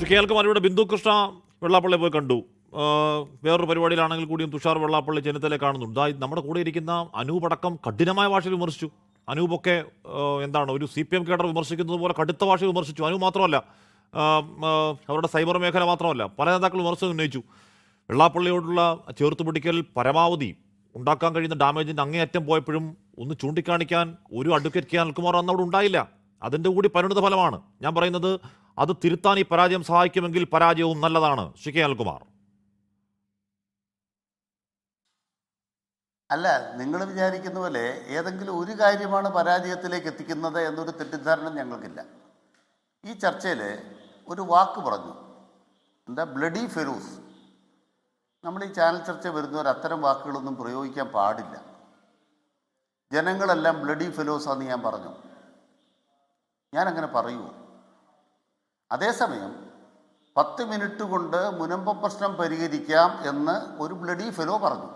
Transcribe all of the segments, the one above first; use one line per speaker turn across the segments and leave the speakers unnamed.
കേൾക്കുമാരിവിടെ ബിന്ദു കൃഷ്ണ വെള്ളാപ്പള്ളി പോയി കണ്ടു. വേറൊരു പരിപാടിയിലാണെങ്കിൽ കൂടിയും തുഷാർ വെള്ളാപ്പള്ളി ചെന്നിത്തല കാണുന്നുണ്ട്. നമ്മുടെ കൂടെ ഇരിക്കുന്ന അനൂപടക്കം കഠിനമായ ഭാഷയിൽ വിമർശിച്ചു. അനൂപൊക്കെ എന്താണ് ഒരു CPM കേഡർ വിമർശിക്കുന്നത് പോലെ കടുത്ത ഭാഷയിൽ വിമർശിച്ചു. അനൂപ് മാത്രമല്ല, അവരുടെ സൈബർ മേഖല മാത്രമല്ല, പല നേതാക്കൾ വിമർശനം ഉന്നയിച്ചു. വെള്ളാപ്പള്ളിയോടുള്ള ചേർത്തുപിടിക്കൽ പരമാവധി ഉണ്ടാക്കാൻ കഴിയുന്ന ഡാമേജിൻ്റെ അങ്ങേയറ്റം പോയപ്പോഴും ഒന്ന് ചൂണ്ടിക്കാണിക്കാൻ ഒരു അഡ്വക്കേറ്റ് KR അനിൽകുമാർ അന്ന് അവിടെ ഉണ്ടായില്ല. അതിൻ്റെ കൂടി പരിണിത ഫലമാണ് ഞാൻ പറയുന്നത്. അത് തിരുത്താൻ ഈ പരാജയം സഹായിക്കുമെങ്കിൽ പരാജയവും നല്ലതാണ്. KR അനിൽകുമാർ,
അല്ല, നിങ്ങൾ വിചാരിക്കുന്ന പോലെ ഏതെങ്കിലും ഒരു കാര്യമാണ് പരാജയത്തിലേക്ക് എത്തിക്കുന്നത് എന്നൊരു തെറ്റിദ്ധാരണ ഞങ്ങൾക്കില്ല. ഈ ചർച്ചയിൽ ഒരു വാക്ക് പറഞ്ഞു, എന്താ, ബ്ലഡി ഫെലൂസ്. നമ്മൾ ഈ ചാനൽ ചർച്ച വരുന്നവർ അത്തരം വാക്കുകളൊന്നും പ്രയോഗിക്കാൻ പാടില്ല. ജനങ്ങളെല്ലാം ബ്ലഡി ഫെലോസാന്ന് ഞാൻ പറഞ്ഞു. ഞാനങ്ങനെ പറയുമോ? അതേസമയം 10 മിനിറ്റ് കൊണ്ട് മുനമ്പം പ്രശ്നം പരിഹരിക്കാം എന്ന് ഒരു ബ്ലഡി ഫെലോ പറഞ്ഞു.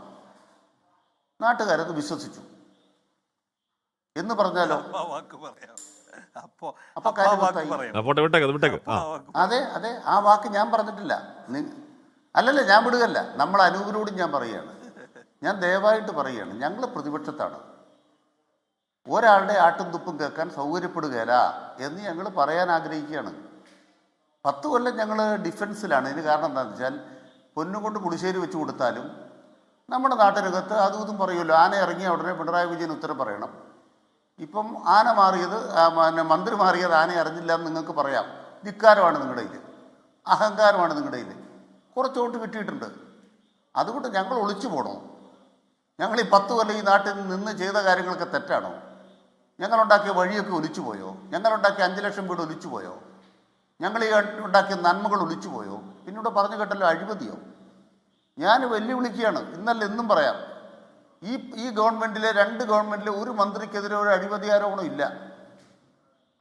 നാട്ടുകാരത് വിശ്വസിച്ചു എന്ന് പറഞ്ഞാലോ? അതെ അതെ, ആ വാക്ക് ഞാൻ പറഞ്ഞിട്ടില്ല. അല്ലല്ല, ഞാൻ വിടുകല്ല. നമ്മൾ അനൂപിനോടും ഞാൻ പറയുകയാണ്, ഞാൻ ദയവായിട്ട് പറയുകയാണ്, ഞങ്ങൾ പ്രതിപക്ഷത്താണ്. ഒരാളുടെ ആട്ടും തുപ്പും കേൾക്കാൻ സൗകര്യപ്പെടുകയില്ല എന്ന് ഞങ്ങൾ പറയാൻ ആഗ്രഹിക്കുകയാണ്. 10 കൊല്ലം ഞങ്ങൾ ഡിഫൻസിലാണ്. ഇതിന് കാരണം എന്താണെന്ന് വെച്ചാൽ, പൊന്നുകൊണ്ട് പുളിശ്ശേരി വെച്ച് കൊടുത്താലും നമ്മുടെ നാട്ടിനകത്ത് അതും ഇതും പറയുമല്ലോ. ആന ഇറങ്ങിയ ഉടനെ പിണറായി വിജയൻ ഉത്തരം പറയണം. ഇപ്പം ആന മാറിയത്, മന്ത്രി മാറിയത് ആന അറിഞ്ഞില്ല എന്ന് നിങ്ങൾക്ക് പറയാം. ധിക്കാരമാണ് നിങ്ങളുടെ കയ്യിൽ, അഹങ്കാരമാണ് നിങ്ങളുടെ കയ്യിൽ. കുറച്ച് വോട്ട് കിട്ടിയിട്ടുണ്ട്. അതുകൊണ്ട് ഞങ്ങൾ ഒളിച്ചു പോകണോ? ഞങ്ങൾ ഈ 10 കൊല്ലം ഈ നാട്ടിൽ നിന്ന് ചെയ്ത കാര്യങ്ങളൊക്കെ തെറ്റാണോ? ഞങ്ങളുണ്ടാക്കിയ വഴിയൊക്കെ ഒലിച്ചു പോയോ? ഞങ്ങളുണ്ടാക്കിയ 5 ലക്ഷം വീട് ഒലിച്ചു പോയോ? ഞങ്ങൾ ഈ ഉണ്ടാക്കിയ നന്മകൾ ഒലിച്ചു പോയോ? പിന്നീട് പറഞ്ഞു കേട്ടല്ലോ അഴിമതിയോ? ഞാൻ വെല്ലുവിളിക്കുകയാണ്, ഇന്നല്ല എന്നും പറയാം. ഈ ഗവൺമെൻറ്റിലെ 2 ഗവൺമെൻറ്റിലെ ഒരു മന്ത്രിക്കെതിരെ ഒരു അഴിമതി ആരോപണം ഇല്ല.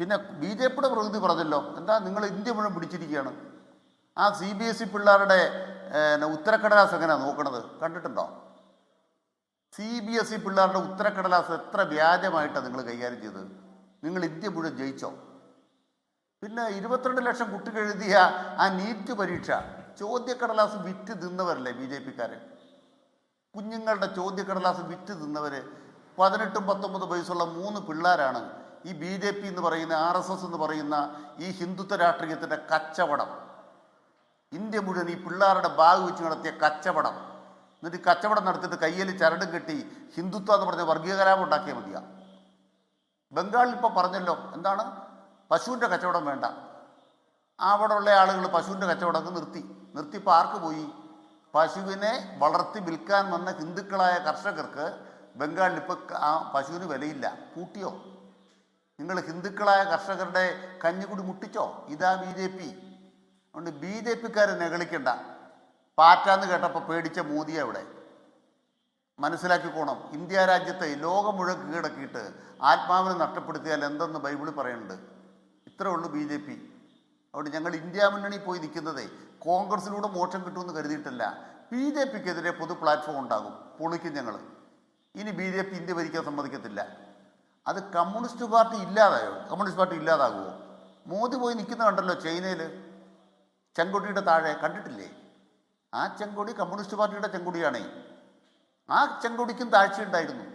പിന്നെ BJPയുടെ പ്രകൃതി പറഞ്ഞല്ലോ, എന്താ നിങ്ങൾ ഇന്ത്യ മുഴുവൻ പിടിച്ചിരിക്കുകയാണ്. ആ CBSE പിള്ളേരുടെ ഉത്തരക്കടലാസ് എങ്ങനെയാണ് നോക്കണത് കണ്ടിട്ടുണ്ടോ? CBSE പിള്ളേരുടെ ഉത്തരക്കടലാസ് എത്ര വ്യാജമായിട്ടാണ് നിങ്ങൾ കൈകാര്യം ചെയ്തത്. നിങ്ങൾ ഇന്ത്യ മുഴുവൻ ജയിച്ചോ? പിന്നെ 22 ലക്ഷം കുട്ടികൾ എഴുതിയ ആ നീറ്റ് പരീക്ഷ ചോദ്യക്കടലാസ് വിറ്റ് തിന്നവരല്ലേ BJPക്കാർ? കുഞ്ഞുങ്ങളുടെ ചോദ്യക്കടലാസ് വിറ്റ് തിന്നവർ 18ഉം 19 വയസ്സുള്ള 3 പിള്ളേരാണ് ഈ BJP എന്ന് പറയുന്ന, RSS എന്ന് പറയുന്ന ഈ ഹിന്ദുത്വ രാഷ്ട്രീയത്തിൻ്റെ കച്ചവടം. ഇന്ത്യ മുഴുവൻ ഈ പിള്ളേരുടെ ബാഗ് വെച്ച് നടത്തിയ കച്ചവടം. എന്നിട്ട് കച്ചവടം നടത്തിയിട്ട് കയ്യിൽ ചരടും കെട്ടി ഹിന്ദുത്വം എന്ന് പറഞ്ഞ വർഗീയ കലാപം ഉണ്ടാക്കിയാൽ മതിയാ. ബംഗാളിൽ ഇപ്പോൾ പറഞ്ഞല്ലോ, എന്താണ്, പശുവിൻ്റെ കച്ചവടം വേണ്ട. അവിടെ ഉള്ള ആളുകൾ പശുവിൻ്റെ കച്ചവടമൊക്കെ നിർത്തി പാർക്ക് പോയി. പശുവിനെ വളർത്തി വിൽക്കാൻ വന്ന ഹിന്ദുക്കളായ കർഷകർക്ക് ബംഗാളിൽ ഇപ്പോൾ ആ പശുവിന് വിലയില്ല. കൂട്ടിയോ? നിങ്ങൾ ഹിന്ദുക്കളായ കർഷകരുടെ കഞ്ഞിക്കുടി മുട്ടിച്ചോ? ഇതാ BJP. അതുകൊണ്ട് BJPക്കാരെ നെകളിക്കണ്ട. പാറ്റാന്ന് കേട്ടപ്പോൾ പേടിച്ച മോദിയെ അവിടെ മനസ്സിലാക്കിക്കോണം. ഇന്ത്യ രാജ്യത്തെ ലോകം മുഴുവൻ കീഴടക്കിയിട്ട് ആത്മാവിനെ നഷ്ടപ്പെടുത്തിയാൽ എന്തെന്ന് ബൈബിളിൽ പറയുന്നുണ്ട്. ഇത്രേ ഉള്ളൂ BJP. അതുകൊണ്ട് ഞങ്ങൾ ഇന്ത്യ മുന്നണി പോയി നിൽക്കുന്നതേ കോൺഗ്രസിലൂടെ മോക്ഷം കിട്ടുമെന്ന് കരുതിയിട്ടല്ല. BJPക്കെതിരെ പൊതു പ്ലാറ്റ്ഫോം ഉണ്ടാകും, പൊളിക്കും ഞങ്ങൾ. ഇനി BJP ഇന്ത്യ ഭരിക്കാൻ സമ്മതിക്കത്തില്ല. അത് കമ്മ്യൂണിസ്റ്റ് പാർട്ടി ഇല്ലാതായോ? കമ്മ്യൂണിസ്റ്റ് പാർട്ടി ഇല്ലാതാകുമോ? മോദി പോയി നിൽക്കുന്ന കണ്ടല്ലോ ചൈനയിൽ, ചെങ്കൊടിയുടെ താഴെ കണ്ടിട്ടില്ലേ? ആ ചെങ്കൊടി കമ്മ്യൂണിസ്റ്റ് പാർട്ടിയുടെ ചെങ്കൊടിയാണേ. ആ ചെങ്കൊടിക്കും താഴ്ചയുണ്ടായിരുന്നു.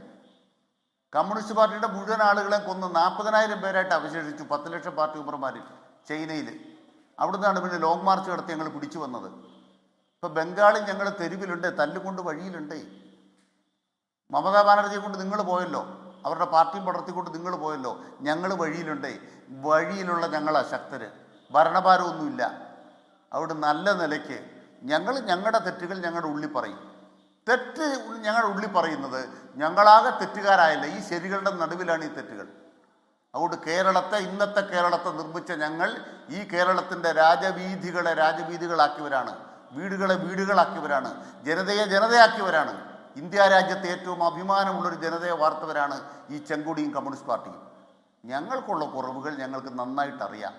കമ്മ്യൂണിസ്റ്റ് പാർട്ടിയുടെ മുഴുവൻ ആളുകളെ കൊന്ന് 40,000 പേരായിട്ട് അവശേഷിച്ചു 10 ലക്ഷം പാർട്ടി മെമ്പർമാർ ചൈനയിൽ. അവിടുന്നാണ് പിന്നെ ലോങ് മാർച്ച് നടത്തി ഞങ്ങൾ പിടിച്ചു വന്നത്. ഇപ്പോൾ ബംഗാളിൽ ഞങ്ങൾ തെരുവിലുണ്ട്, തല്ലുകൊണ്ട് വഴിയിലുണ്ട്. മമതാ ബാനർജിയെ കൊണ്ട് നിങ്ങൾ പോയല്ലോ, അവരുടെ പാർട്ടിയും പടർത്തിക്കൊണ്ട് നിങ്ങൾ പോയല്ലോ. ഞങ്ങൾ വഴിയിലുണ്ട്. വഴിയിലുള്ള ഞങ്ങളാ ശക്തര്, ഭരണഭാരമൊന്നുമില്ല. അവിടെ നല്ല നിലയ്ക്ക് ഞങ്ങൾ ഞങ്ങളുടെ തെറ്റുകൾ ഞങ്ങളുടെ ഉള്ളിൽ പറയും. തെറ്റ് ഞങ്ങളുടെ ഉള്ളിൽ പറയുന്നത് ഞങ്ങളാകെ തെറ്റുകാരായില്ല, ഈ ശരികളുടെ നടുവിലാണ് ഈ തെറ്റുകൾ. അതുകൊണ്ട് ഇന്നത്തെ കേരളത്തെ നിർമ്മിച്ച ഞങ്ങൾ ഈ കേരളത്തിൻ്റെ രാജവീതികളാക്കിയവരാണ്, വീടുകളെ വീടുകളാക്കിയവരാണ്, ജനതയെ ജനതയാക്കിയവരാണ്. ഇന്ത്യ രാജ്യത്തെ ഏറ്റവും അഭിമാനമുള്ളൊരു ജനതയെ വാർത്തവരാണ് ഈ ചെങ്കൊടിയും കമ്മ്യൂണിസ്റ്റ് പാർട്ടിയും. ഞങ്ങൾക്കുള്ള കുറവുകൾ ഞങ്ങൾക്ക് നന്നായിട്ടറിയാം.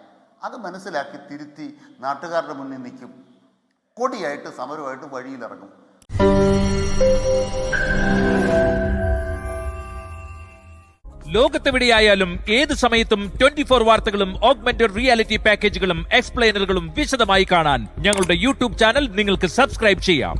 അത് മനസ്സിലാക്കി തിരുത്തി നാട്ടുകാരുടെ മുന്നിൽ നിൽക്കും. കൊടിയായിട്ട് സമരമായിട്ട് വഴിയിലിറങ്ങും.
ലോകത്തെവിടെയായാലും ഏത് സമയത്തും 24 വാർത്തകളും ഓഗ്മെന്റഡ് റിയാലിറ്റി പാക്കേജുകളും എക്സ്പ്ലെയിനറുകളും വിശദമായി കാണാൻ ഞങ്ങളുടെ യൂട്യൂബ് ചാനൽ നിങ്ങൾക്ക് സബ്സ്ക്രൈബ് ചെയ്യാം.